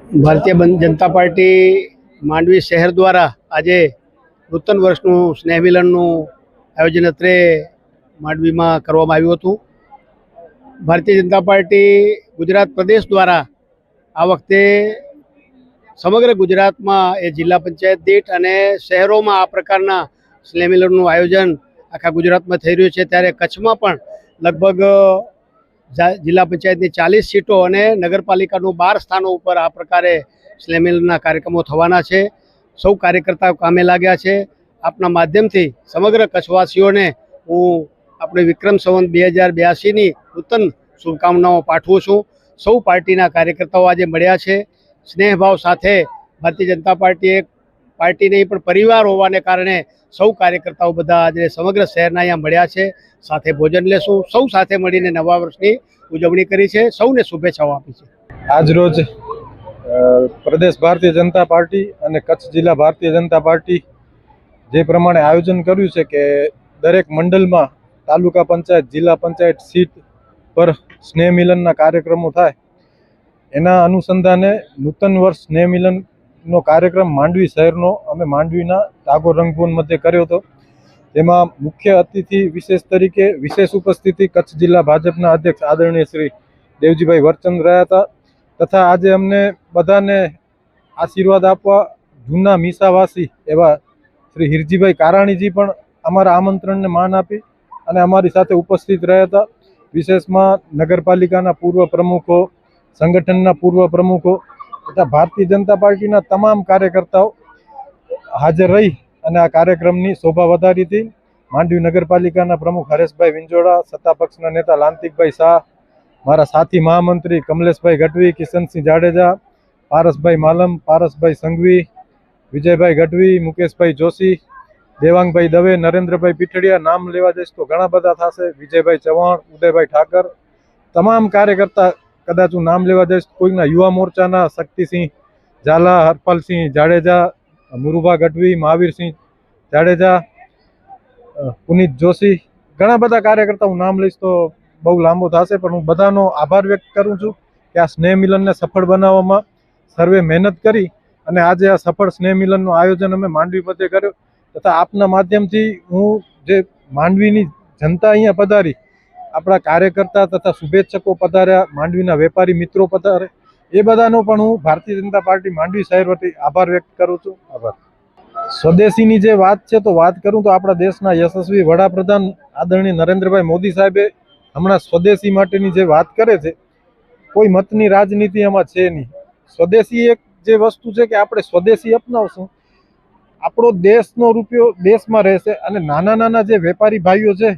Bharatiya Janata party Mandvi શહેર દ્વારા આજે નૂતન વર્ષનું સ્નેહ મિલનનું આયોજન અત્રે માંડવીમાં કરવામાં આવ્યું હતું. ભારતીય જનતા પાર્ટી ગુજરાત પ્રદેશ દ્વારા આ વખતે સમગ્ર ગુજરાતમાં એ જિલ્લા પંચાયત દીઠ અને શહેરોમાં આ પ્રકારના સ્નેહ મિલનનું આયોજન આખા ગુજરાતમાં થઈ રહ્યું છે. ત્યારે કચ્છમાં પણ લગભગ જિલ્લા પંચાયતની 40 સીટો અને નગરપાલિકાનું 12 સ્થાનો ઉપર આ પ્રકારે સ્નેહ મિલનના કાર્યક્રમો થવાના છે. સૌ કાર્યકર્તાઓ કામે લાગ્યા છે. આપના માધ્યમથી સમગ્ર કચ્છવાસીઓને હું આપણે વિક્રમ સંવત 2082ની નૂતન શુભકામનાઓ પાઠવું છું. સૌ પાર્ટીના કાર્યકર્તાઓ આજે મળ્યા છે. સ્નેહભાવ સાથે ભારતીય જનતા પાર્ટી એક પાર્ટી નહીં પણ પરિવાર હોવાને કારણે સૌ કાર્યકર્તાઓ બધા આજે સમગ્ર શહેરના અહીંયા મળ્યા છે. સાથે ભોજન લેશું, સૌ સાથે મળીને નવા વર્ષની ઉજવણી કરી છે. સૌને શુભેચ્છાઓ આપી છે. આજ રોજ પ્રદેશ ભારતીય જનતા પાર્ટી અને કચ્છ જિલ્લા ભારતીય જનતા પાર્ટી જે પ્રમાણે આયોજન કર્યું છે કે દરેક મંડળમાં તાલુકા પંચાયત જિલ્લા પંચાયત સીટ પર સ્નેહ મિલનના કાર્યક્રમો થાય, એના અનુસંધાને નૂતન વર્ષ સ્નેહ મિલનનો કાર્યક્રમ માંડવી શહેરનો અમે માંડવીના ટાગોર રંગભવન મધ્યે કર્યો હતો. જેમાં મુખ્ય અતિથિ વિશેષ તરીકે વિશેષ ઉપસ્થિતિ કચ્છ જિલ્લા ભાજપના અધ્યક્ષ આદરણીય શ્રી દેવજીભાઈ વરચંદ રહ્યા હતા. તથા આજે અમને બધાને આશીર્વાદ આપવા જૂના મીસાવાસી એવા શ્રી હિરજીભાઈ કારાણીજી પણ અમારા આમંત્રણને માન આપી અને અમારી સાથે ઉપસ્થિત રહ્યા હતા. વિશેષમાં નગરપાલિકાના પૂર્વ પ્રમુખો, સંગઠનના પૂર્વ પ્રમુખો તથા ભારતીય જનતા પાર્ટીના તમામ કાર્યકર્તાઓ હાજર રહી અને આ કાર્યક્રમની શોભા વધારી હતી. માંડવી નગરપાલિકાના પ્રમુખ હરેશભાઈ વિંજોડા, સત્તા પક્ષના નેતા લાંતિકભાઈ શાહ, મારા સાથી મહામંત્રી કમલેશભાઈ ગઢવી, કિશનસિંહ જાડેજા, પારસભાઈ માલમ, પારસભાઈ સંઘવી, વિજયભાઈ ગઢવી, મુકેશભાઈ જોશી, દેવાંગભાઈ દવે, નરેન્દ્રભાઈ પીઠડિયા, નામ લેવા જઈશ તો ઘણા બધા થશે, વિજયભાઈ ચૌહાણ, ઉદયભાઈ ઠાકર, તમામ કાર્યકર્તા કદાચ હું નામ લેવા જઈશ. કોઈના યુવા મોરચાના શક્તિસિંહ ઝાલા, હરપાલસિંહ જાડેજા, મુરુભા ગઢવી, મહાવીરસિંહ જાડેજા, પુનિત જોશી, ઘણા બધા કાર્યકર્તા હું નામ લઈશ તો બહુ લાંબો થશે. પણ હું બધાનો આભાર વ્યક્ત કરું છું કે આ સ્નેહ મિલનને સફળ બનાવવામાં સર્વે મહેનત કરી અને આજે આ સફળ સ્નેહ મિલનનું આયોજન અમે માંડવી મધ્યે કર્યું. તથા આપના માધ્યમથી હું જે માંડવીની જનતા અહીંયા પધારી, આપણા કાર્યકર્તા તથા શુભેચ્છકો પધાર્યા, માંડવીના વેપારી મિત્રો પધારે, એ બધાનો પણ હું ભારતીય જનતા પાર્ટી માંડવી શહેર વતી આભાર વ્યક્ત કરું છું. આભાર. સ્વદેશીની જે વાત છે તો વાત કરું તો આપણા દેશના યશસ્વી વડાપ્રધાન આદરણીય નરેન્દ્રભાઈ મોદી સાહેબે હમણાં સ્વદેશી માટેની જે વાત કરે છે, કોઈ મતની રાજનીતિ એમાં છે નહીં. સ્વદેશી એક જે વસ્તુ છે કે આપણે સ્વદેશી અપનાવશું, આપણો દેશનો રૂપિયો દેશમાં રહેશે અને નાના નાના જે વેપારી ભાઈઓ છે,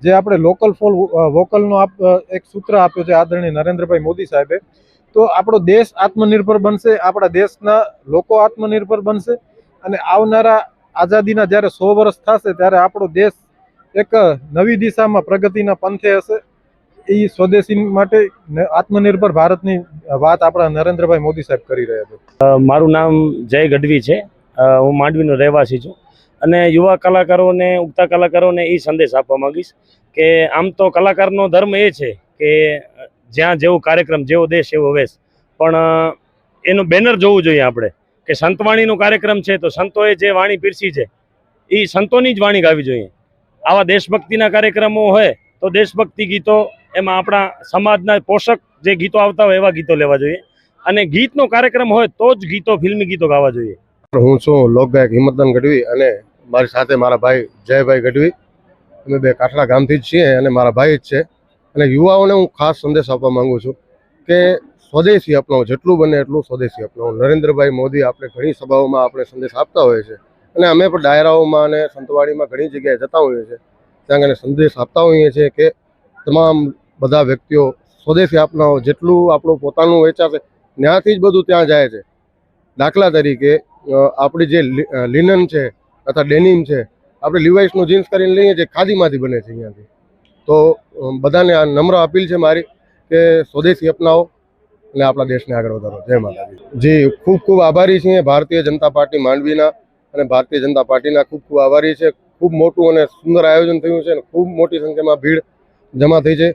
જે આપણે લોકલ ફોર વોકલનો એક સૂત્ર આપ્યો છે આદરણીય નરેન્દ્રભાઈ મોદી સાહેબે, તો આપણો દેશ આત્મનિર્ભર બનશે, આપણા દેશના લોકો આત્મનિર્ભર બનશે અને આવનારા આઝાદીના જ્યારે 100 વર્ષ થશે ત્યારે આપણો દેશ એક નવી દિશામાં પ્રગતિના પંથે હશે. એ સ્વદેશી માટે આત્મનિર્ભર ભારતની વાત આપણા નરેન્દ્રભાઈ મોદી સાહેબ કરી રહ્યા છે. મારું નામ જય ગઢવી છે. હું માંડવીનો રહેવાસી છું અને યુવા કલાકારોને, ઉગતા કલાકારોને એ સંદેશ આપવા માંગીશ કે આમ તો કલાકારનો ધર્મ એ છે કે જ્યાં જેવો કાર્યક્રમ, જેવો દેશ એવો વેશ, પણ એનું બેનર જોવું જોઈએ આપણે કે સંતવાણીનો કાર્યક્રમ છે તો સંતોએ જે વાણી પીરસી છે એ સંતોની જ વાણી ગાવી જોઈએ. આવા દેશભક્તિના કાર્યક્રમો હોય તો દેશભક્તિ ગીતો, એમાં આપણા સમાજના પોષક જે ગીતો આવતા હોય એવા ગીતો લેવા જોઈએ અને ગીતનો કાર્યક્રમ હોય તો જ ગીતો, ફિલ્મી ગીતો ગાવા જોઈએ. હું છું લોકગાયક હિંમતદાન ગઢવી અને મારી સાથે મારા ભાઈ જયભાઈ ગઢવી. અમે બે કાઠડા ગામથી જ છીએ અને મારા ભાઈ જ છે. અને યુવાઓને હું ખાસ સંદેશ આપવા માંગુ છું કે સ્વદેશી અપનાવો, જેટલું બને એટલું સ્વદેશી અપનાવો. નરેન્દ્રભાઈ મોદી આપણે ઘણી સભાઓમાં આપણે સંદેશ આપતા હોઈએ છીએ અને અમે પણ ડાયરાઓમાં અને સંતવાણીમાં ઘણી જગ્યાએ જતા હોઈએ છીએ, ત્યાં આગળ સંદેશ આપતા હોઈએ છીએ કે તમામ બધા વ્યક્તિઓ સ્વદેશી અપનાવો. જેટલું આપણું પોતાનું વેચાશે ત્યાંથી જ બધું ત્યાં જાય છે. દાખલા તરીકે આપણી જે લિનન છે અથવા ડેનિમ છે, આપણે લિવાઇસનું જીન્સ કરીને લઈએ છીએ, ખાદીમાંથી બને છે અહીંયાથી. તો બધાને આ નમ્ર અપીલ છે મારી કે સ્વદેશી અપનાવો અને આપણા દેશને આગળ વધારો. જય માતાજી. જી, ખૂબ ખૂબ આભારી છીએ ભારતીય જનતા પાર્ટી માંડવીના અને ભારતીય જનતા પાર્ટીના ખૂબ ખૂબ આભારી છે. ખૂબ મોટું અને સુંદર આયોજન થયું છે અને ખૂબ મોટી સંખ્યામાં ભીડ જમા થઈ છે,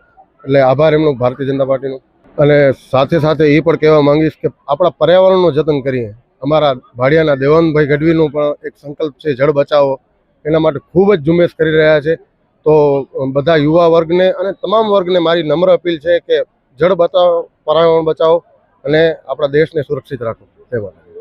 એટલે આભાર એમનો ભારતીય જનતા પાર્ટીનો. અને સાથે સાથે એ પણ કહેવા માંગીશ કે આપણા પર્યાવરણનું જતન કરીએ. અમારા ભાડિયાના દેવાનભાઈ ગઢવીનું પણ એક સંકલ્પ છે જળ બચાવો, એના માટે ખૂબ જ ઝુંબેશ કરી રહ્યા છે. તો બધા યુવા વર્ગને અને તમામ વર્ગને મારી નમ્ર અપીલ છે કે જળ બચાવો, પર્યાવરણ બચાવો અને આપણા દેશને સુરક્ષિત રાખો. ધન્યવાદ.